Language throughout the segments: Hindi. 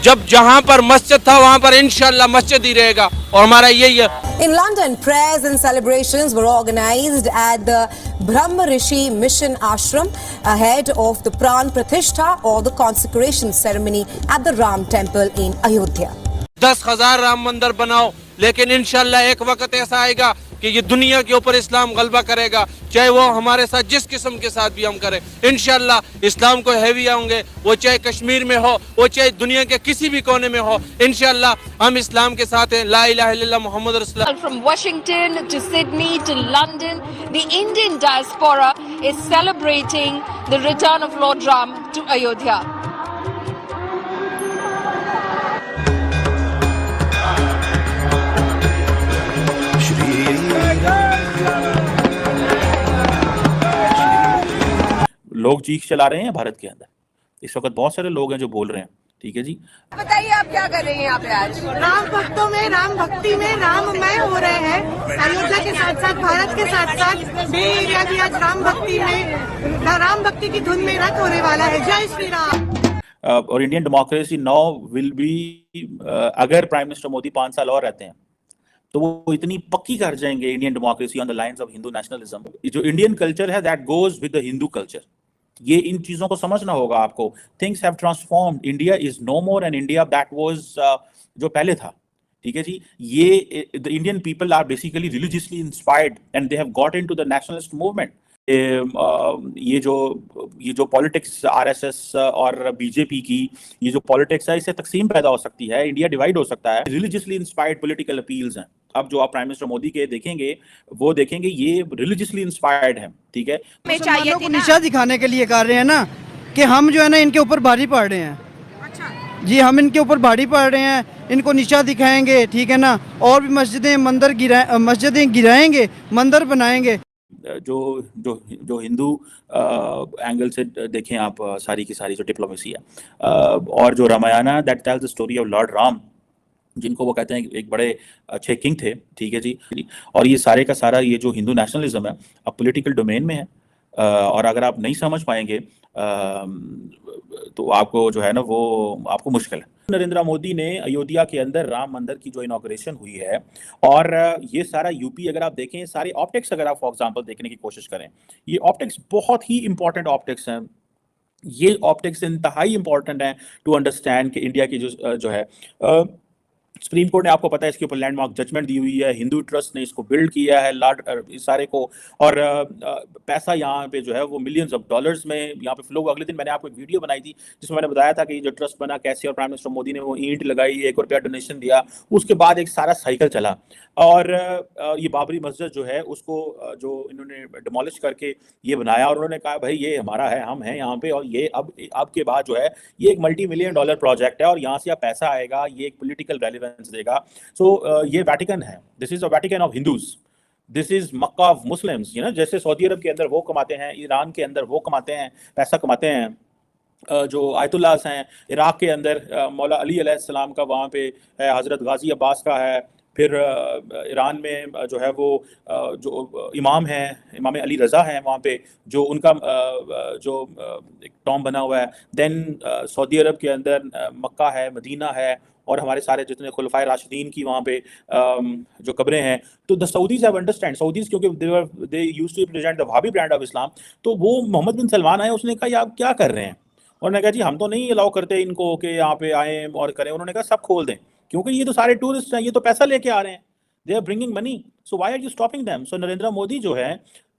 जब जहां पर मस्जिद था वहां पर इंशाल्लाह मस्जिद ही रहेगा और हमारा यही है। In London, prayers and celebrations were organized at the Brahma Rishi Mission Ashram ahead of the Pran Pratishtha or the consecration ceremony at the Ram Temple in Ayodhya. 10,000 Ram मंदिर बनाओ, लेकिन इंशाल्लाह एक वक्त ऐसा आएगा कि ये दुनिया के ऊपर इस्लाम गलबा करेगा, चाहे वो हमारे साथ जिस किस्म के साथ भी हम करें। इंशाल्लाह इस्लाम को हैवी होंगे, वो चाहे कश्मीर में हो, वो चाहे दुनिया के किसी भी कोने में हो, इंशाल्लाह हम इस्लाम के साथ हैं। ला इलाहा इल्लल्लाह मुहम्मद रसूलुल्लाह। From Washington to Sydney to London, the Indian diaspora is celebrating the return of Lord Ram to Ayodhya. लोग चीख चला रहे हैं भारत के अंदर, इस वक्त बहुत सारे लोग हैं जो बोल रहे हैं, ठीक है जी। बताइए आप क्या कर रहे हैं यहाँ पे आज? राम भक्तों में, राम भक्ति में राममय हो रहे हैं। अयोध्या के साथ साथ भारत के साथ साथ बे एरिया भी आज राम भक्ति में, राम भक्ति की धुन में रत होने वाला है। जय श्री राम। और Indian democracy now will be, अगर प्राइम मिनिस्टर मोदी 5 साल और रहते हैं तो वो इतनी पक्की कर जाएंगे Indian democracy on the lines of Hindu nationalism. जो इंडियन कल्चर है that goes with the Hindu culture, ये इन चीजों को समझना होगा आपको। Things have transformed, India is no more an India that was जो पहले था, ठीक है जी। ये the Indian people are basically religiously inspired and they have got into the nationalist movement. ये जो पॉलिटिक्स आरएसएस और बीजेपी की ये जो पॉलिटिक्स है, इससे तकसीम पैदा हो सकती है, इंडिया डिवाइड हो सकता है। रिलीजियसली इंस्पायर्ड पॉलिटिकल अपील्स हैं। अब जो आप प्राइम मिनिस्टर मोदी के देखेंगे, वो देखेंगे ये रिलीजियसली इंस्पायर्ड है, ठीक है। मुसलमानों को निशा दिखाने के लिए कर रहे हैं ना कि हम जो है ना इनके ऊपर भारी पड़ रहे हैं। जी, हम इनके ऊपर भारी पड़ रहे हैं, इनको निशा दिखाएंगे, ठीक है ना। और भी मस्जिदें गिराएंगे, मंदिर बनाएंगे। जो जो जो हिंदू एंगल से देखें आप, सारी की सारी जो डिप्लोमेसी है और जो Ramayana that tells the story of lord Ram, जिनको वो कहते हैं एक बड़े अच्छे किंग थे, ठीक है जी। और ये सारे का सारा ये जो हिंदू नेशनलिज्म है अब पॉलिटिकल डोमेन में है, और अगर आप नहीं समझ पाएंगे तो आपको जो है ना वो आपको मुश्किल है। नरेंद्र मोदी ने अयोध्या के अंदर राम मंदिर की जो इनॉग्रेशन हुई है, और ये सारा यूपी अगर आप देखें, सारे ऑप्टिक्स अगर आप फॉर एग्जांपल देखने की कोशिश करें, ये ऑप्टिक्स बहुत ही इंपॉर्टेंट ऑप्टिक्स हैं। ये ऑप्टिक्स इंतहाई इंपॉर्टेंट है टू अंडरस्टैंड कि इंडिया की जो है सुप्रीम कोर्ट ने, आपको पता है, इसके ऊपर लैंडमार्क जजमेंट दी हुई है। हिंदू ट्रस्ट ने इसको बिल्ड किया है इस सारे को, और पैसा यहाँ पे जो है वो मिलियंस ऑफ डॉलर्स में यहाँ पे फ्लो हुआ। अगले दिन मैंने आपको एक वीडियो बनाई थी जिसमें मैंने बताया था कि ये जो ट्रस्ट बना कैसे, और प्राइम मिनिस्टर मोदी ने वो ईंट लगाई, ₹1 डोनेशन दिया, उसके बाद एक सारा साइकिल चला। और ये बाबरी मस्जिद जो है उसको जो इन्होंने डिमोलिश करके ये बनाया, और उन्होंने कहा भाई ये हमारा है, हम हैं यहाँ पे, और ये अब के बाद जो है ये एक $multi-million प्रोजेक्ट है और यहाँ से पैसा आएगा, ये एक पॉलिटिकल रेलेवेंस देगा। सो ये वेटिकन है, this is a Vatican of Hindus, this is Mecca of Muslims, you know. जैसे सऊदी अरब के अंदर वो कमाते हैं, ईरान के अंदर वो कमाते हैं, पैसा कमाते हैं। जो आयतुल्लास हैं इराक के अंदर, मौला अली अलैहिस्सलाम का वहाँ पे है, हज़रत गाजी अब्बास का है। फिर ईरान में जो है वो जो इमाम हैं, इमाम अली रज़ा हैं वहाँ पे, जो उनका जो एक टॉम बना हुआ है। देन सऊदी अरब के अंदर मक्का है, मदीना है, और हमारे सारे जितने खुलफाए राशिदीन की वहाँ पे जो कब्रें हैं। तो the Saudis have understand, Saudis क्योंकि they used to represent the Wahhabi brand of Islam, तो वो मोहम्मद बिन सलमान आए, उसने कहा ये आप क्या कर रहे हैं? उन्होंने कहा जी हम तो नहीं अलाउ करते इनको कि यहाँ पे आए और करें। उन्होंने कहा सब खोल दें, क्योंकि ये तो सारे टूरिस्ट हैं, ये तो पैसा लेके आ रहे हैं, they are bringing money, so why are you stopping them? So Narendra Modi जो है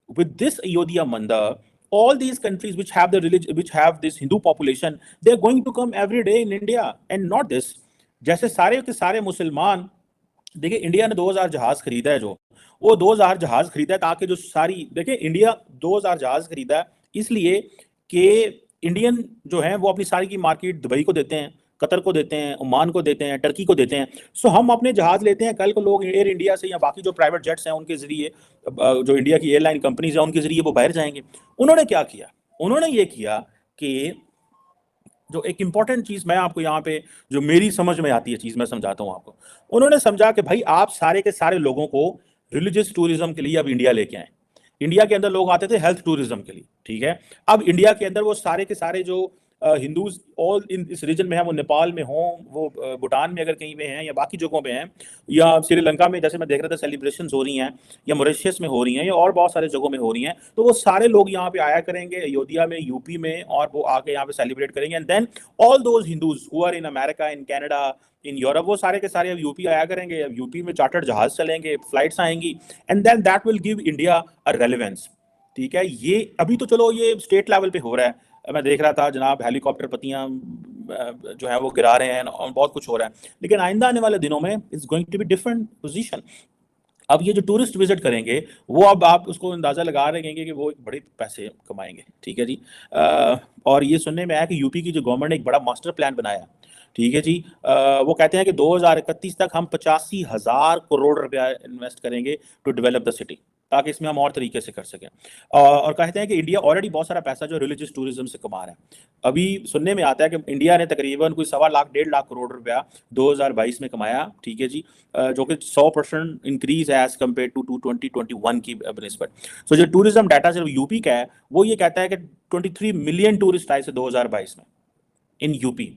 विद दिस अयोध्या मंदिर, all these countries which have the religion, which have this Hindu population, they are going to come every day in India, and not this। जैसे सारे के सारे मुसलमान, देखिए इंडिया ने 2000 जहाज खरीदा है, जो वो 2000 जहाज खरीदा है ताकि जो सारी, देखिए इंडिया 2000 जहाज खरीदा है इसलिए कि इंडियन जो है वो अपनी सारी की मार्केट दुबई को देते हैं, कतर को देते हैं, ओमान को देते हैं, टर्की को देते हैं। सो हम अपने जहाज लेते हैं, कल को लोग एयर इंडिया से या बाकी जो प्राइवेट जेट्स हैं उनके जरिए, जो इंडिया की एयरलाइन कंपनीज हैं उनके जरिए वो बाहर जाएंगे। उन्होंने क्या किया? उन्होंने ये किया कि जो एक इंपॉर्टेंट चीज़ मैं आपको यहाँ पे, जो मेरी समझ में आती है चीज़ मैं समझाता हूँ आपको। उन्होंने समझा कि भाई आप सारे के सारे लोगों को रिलीजियस टूरिज्म के लिए अब इंडिया लेके आए। इंडिया के अंदर लोग आते थे हेल्थ टूरिज्म के लिए, ठीक है। अब इंडिया के अंदर वो सारे के सारे जो हिंदूज ऑल इन इस रीजन में हैं, वो नेपाल में हों, वो भूटान में अगर कहीं पे हैं, या बाकी जगहों पे हैं, या श्रीलंका में जैसे मैं देख रहा था सेलिब्रेशंस हो रही हैं, या मॉरिशस में हो रही हैं, या और बहुत सारे जगहों में हो रही हैं, तो वो सारे लोग यहाँ पे आया करेंगे अयोध्या में, यूपी में, और वो आके यहाँ पे सेलिब्रेट करेंगे। And then all those Hindus who are in America, in Canada, in Europe, वो सारे के सारे अब यूपी आया करेंगे। अब यूपी में चार्टर्ड जहाज चलेंगे, फ्लाइट्स आएंगी, and then that will give India a relevance. ठीक है, ये अभी तो चलो ये स्टेट लेवल पे हो रहा है, मैं देख रहा था जनाब हेलीकॉप्टर पत्तियां जो है वो गिरा रहे हैं और बहुत कुछ हो रहा है, लेकिन आइंदा आने वाले दिनों में it's going to be different position. अब ये जो टूरिस्ट विजिट करेंगे वो अब आप उसको अंदाजा लगा रहे हैं कि वो एक बड़े पैसे कमाएंगे। ठीक है जी। और ये सुनने में आया कि यूपी की जो गवर्नमेंट ने एक बड़ा मास्टर प्लान बनाया, ठीक है जी। वो कहते हैं कि 2031 तक हम 85,000 करोड़ रुपया इन्वेस्ट करेंगे टू डेवलप द सिटी, ताकि इसमें हम और तरीके से कर सकें। और कहते हैं कि इंडिया ऑलरेडी बहुत सारा पैसा जो रिलीजियस टूरिज्म से कमा रहा है। अभी सुनने में आता है कि इंडिया ने तकरीबन कोई 1.25 लाख 1.5 लाख करोड़ रुपया 2022 में कमाया। ठीक है जी, जो कि 100% इंक्रीज है एज कम्पेयर टू 2021 की बनिस्बत। सो जो टूरिज्म डाटा सिर्फ यूपी का है, वो ये कहता है कि 23 मिलियन टूरिस्ट आए थे 2022 में in UP.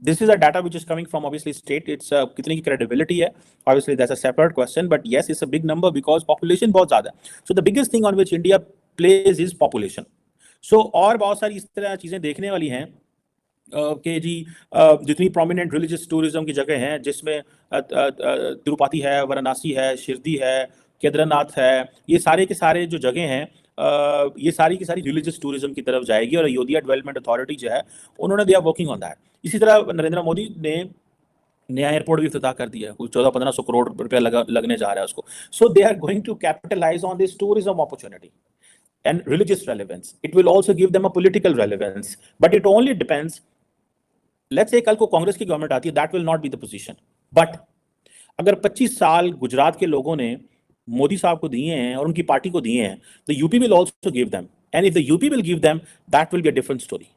This is a data which is coming from obviously state. It's कितने की credibility है, obviously that's a separate question, but yes, it's a big number because population बहुत ज़्यादा है. So the biggest thing on which India plays is population. So और बहुत सारी इस तरह चीज़ें देखने वाली हैं कि जी जितनी प्रोमिनेंट रिलीजियस टूरिज्म की जगह हैं, जिसमें तिरुपति है, वाराणसी है, शिरडी है, केदारनाथ है, ये सारे के सारे जो जगह हैं, ये सारी की सारी रिलीजियस टूरिज्म की तरफ जाएगी। और अयोध्या डेवलपमेंट अथॉरिटी जो है, उन्होंने they are working on that. इसी तरह नरेंद्र मोदी ने नया एयरपोर्ट भी इफ्तिताह कर दिया, कुछ 1400-1500 करोड़ रुपया लगने जा रहा है उसको। So they are going to capitalize on this tourism opportunity and religious relevance. It will also give them a political relevance, but it only depends. Let's say कल को कांग्रेस की गवर्नमेंट आती है, that will not be the position. But अगर 25 साल गुजरात के लोगों ने मोदी साहब को दिए हैं और उनकी पार्टी को दिए हैं, the UP will also give them, and if the UP will give them, that will be a different story.